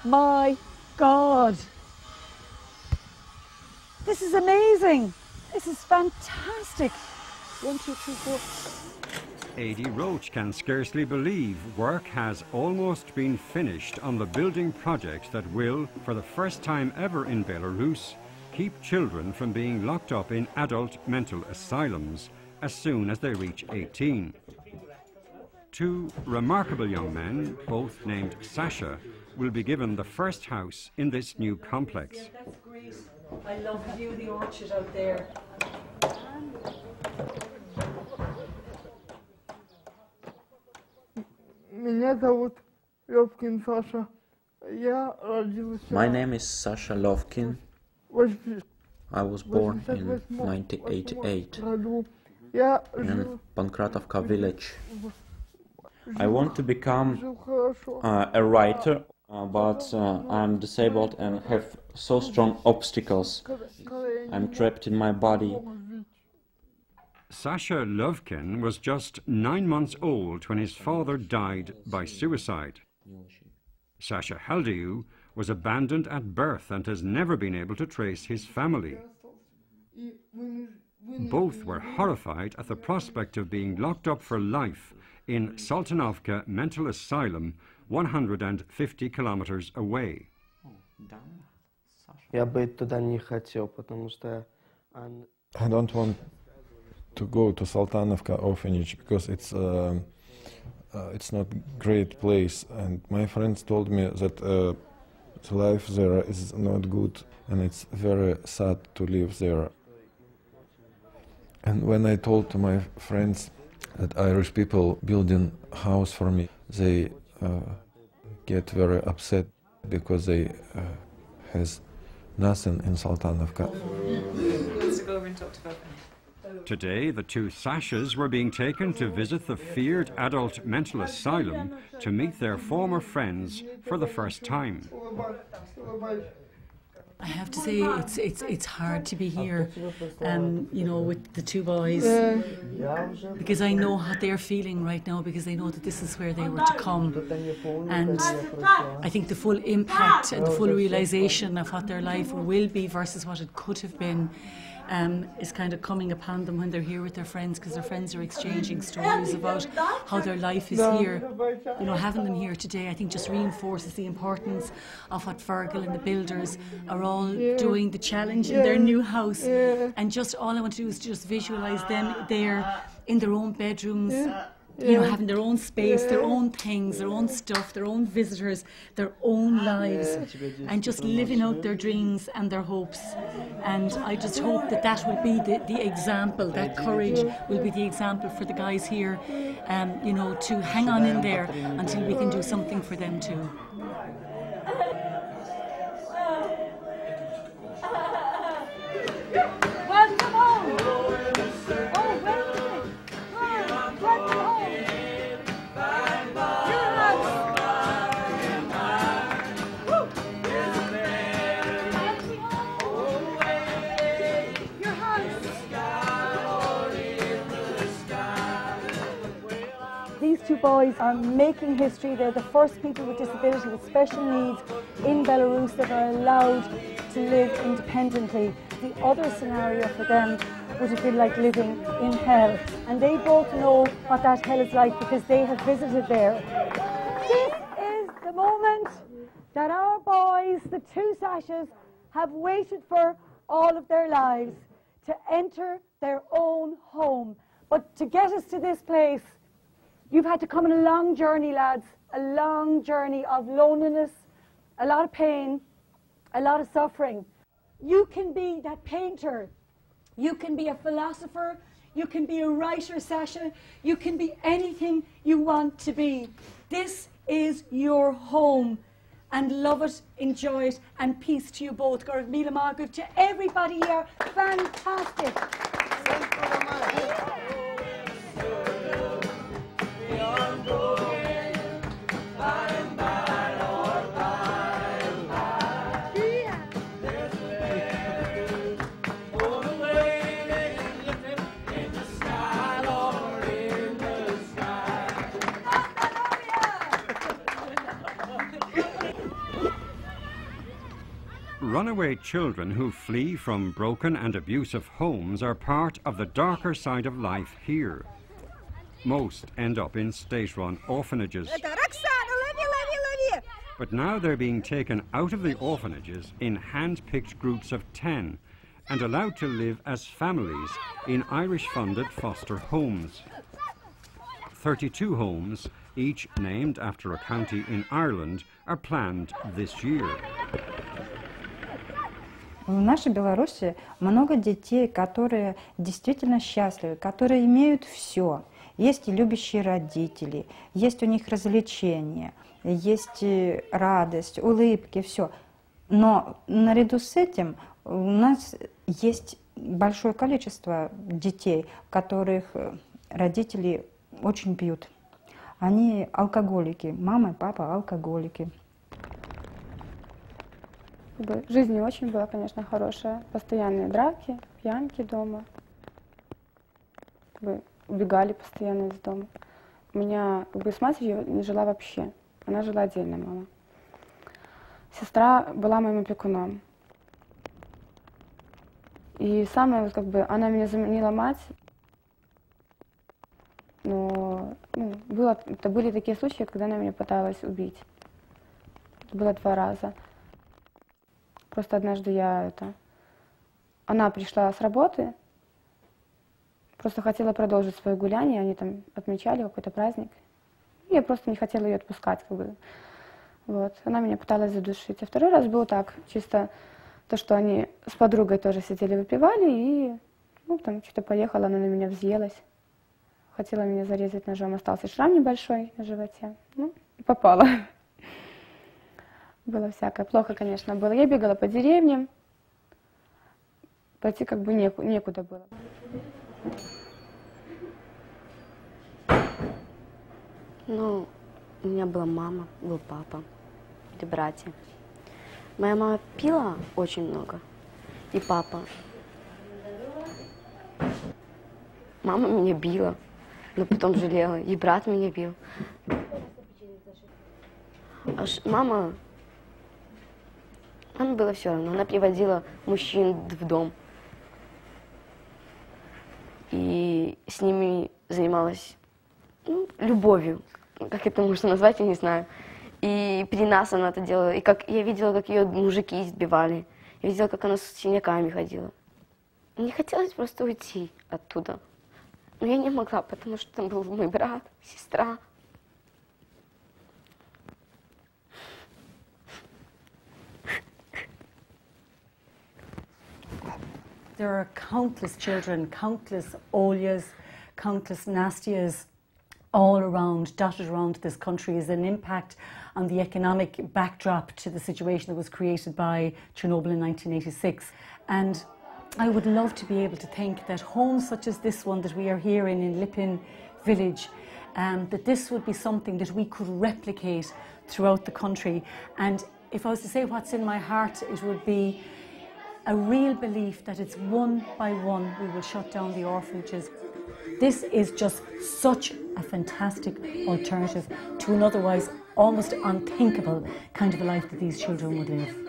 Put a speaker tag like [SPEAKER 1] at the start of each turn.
[SPEAKER 1] my God. This is amazing. This is fantastic. 1, 2, 3, 4.
[SPEAKER 2] Adi Roach can scarcely believe work has almost been finished on the building project that will, for the first time ever in Belarus, keep children from being locked up in adult mental asylums as soon as they reach 18. Two remarkable young men, both named Sasha, will be given the first house in this new complex.
[SPEAKER 1] Yeah, that's great. I love the view of the orchard out there.
[SPEAKER 3] My name is Sasha Lovkin. I was born in 1988 in Pankratovka village. I want to become a writer, but I'm disabled and have so strong obstacles. I'm trapped in my body.
[SPEAKER 2] Sasha Lovkin was just 9 months old when his father died by suicide. Sasha Haldiu was abandoned at birth and has never been able to trace his family. Both were horrified at the prospect of being locked up for life in Saltanovka Mental Asylum, 150 kilometers away.
[SPEAKER 4] I
[SPEAKER 5] don't want to go to Saltanovka orphanage because it's not great place, and my friends told me that the life there is not good and it's very sad to live there. And when I told to my friends that Irish people building house for me, they get very upset because they has nothing in Saltanovka.
[SPEAKER 6] Let's go over and talk to both.
[SPEAKER 2] Today, the two Sashas were being taken to visit the feared adult mental asylum to meet their former friends for the first time.
[SPEAKER 1] I have to say, it's hard to be here, you know, with the two boys, because I know how they're feeling right now, because I know that this is where they were to come, and I think the full impact and the full realisation of what their life will be versus what it could have been is kind of coming upon them when they're here with their friends, because their friends are exchanging stories about how their life is here. You know, having them here today, I think, just reinforces the importance of what Fergal and the builders are all doing, the challenge in their new house. And just all I want to do is just visualise them there in their own bedrooms, you know, having their own space, their own things, their own stuff, their own visitors, their own lives, and just living out their dreams and their hopes. And I just hope that that will be the example, that courage will be the example for the guys here, you know, to hang on in there until we can do something for them too. These two boys are making history. They're the first people with disability with special needs in Belarus that are allowed to live independently. The other scenario for them would have been like living in hell. And they both know what that hell is like because they have visited there. This is the moment that our boys, the two Sashas, have waited for all of their lives, to enter their own home. But to get us to this place, you've had to come on a long journey, lads, a long journey of loneliness, a lot of pain, a lot of suffering. You can be that painter, you can be a philosopher, you can be a writer, Sasha, you can be anything you want to be. This is your home, and love it, enjoy it, and peace to you both. Gorg Mila Margaret, to everybody here, fantastic.
[SPEAKER 2] runaway children who flee from broken and abusive homes are part of the darker side of life here. Most end up in state-run orphanages. But now they're being taken out of the orphanages in hand-picked groups of 10 and allowed to live as families in Irish-funded foster homes. 32 homes, each named after a county in Ireland, are planned this year.
[SPEAKER 4] В нашей Беларуси много детей, которые действительно счастливы, которые имеют все. Есть и любящие родители, есть у них развлечения, есть радость, улыбки, все. Но наряду с этим у нас есть большое количество детей, которых родители очень бьют. Они алкоголики, мама и папа алкоголики.
[SPEAKER 7] Жизнь не очень была, конечно, хорошая. Постоянные драки, пьянки дома. Убегали постоянно из дома. У меня с матерью не жила вообще. Она жила отдельно, мама. Сестра была моим опекуном. И самое, она меня заменила мать. Но это были такие случаи, когда она меня пыталась убить. Это было 2 раза. Просто однажды она пришла с работы, просто хотела продолжить свое гуляние, они там отмечали какой-то праздник. Я просто не хотела ее отпускать, Вот. Она меня пыталась задушить. А 2-й раз был так, чисто то, что они с подругой тоже сидели, выпивали, и там что-то поехала, она на меня взъелась. Хотела меня зарезать ножом, остался шрам небольшой на животе. И попала. Было всякое. Плохо, конечно, было. Я бегала по деревням. Пойти некуда было.
[SPEAKER 8] У меня была мама, был папа, и братья. Моя мама пила очень много, и папа. Мама меня била, но потом жалела, и брат меня бил. Мама было все равно, она приводила мужчин в дом. И с ними занималась любовью, как это можно назвать, я не знаю. И при нас она это делала. И я видела, как ее мужики избивали. Я видела, как она с синяками ходила. Мне хотелось просто уйти оттуда. Но я не могла, потому что там был мой брат, сестра.
[SPEAKER 1] There are countless children, countless Olyas, countless Nastias all around, dotted around this country as an impact on the economic backdrop to the situation that was created by Chernobyl in 1986. And I would love to be able to think that homes such as this one that we are here in Lipin village, that this would be something that we could replicate throughout the country. And if I was to say what's in my heart, it would be a real belief that it's one by one we will shut down the orphanages. This is just such a fantastic alternative to an otherwise almost unthinkable kind of a life that these children would live.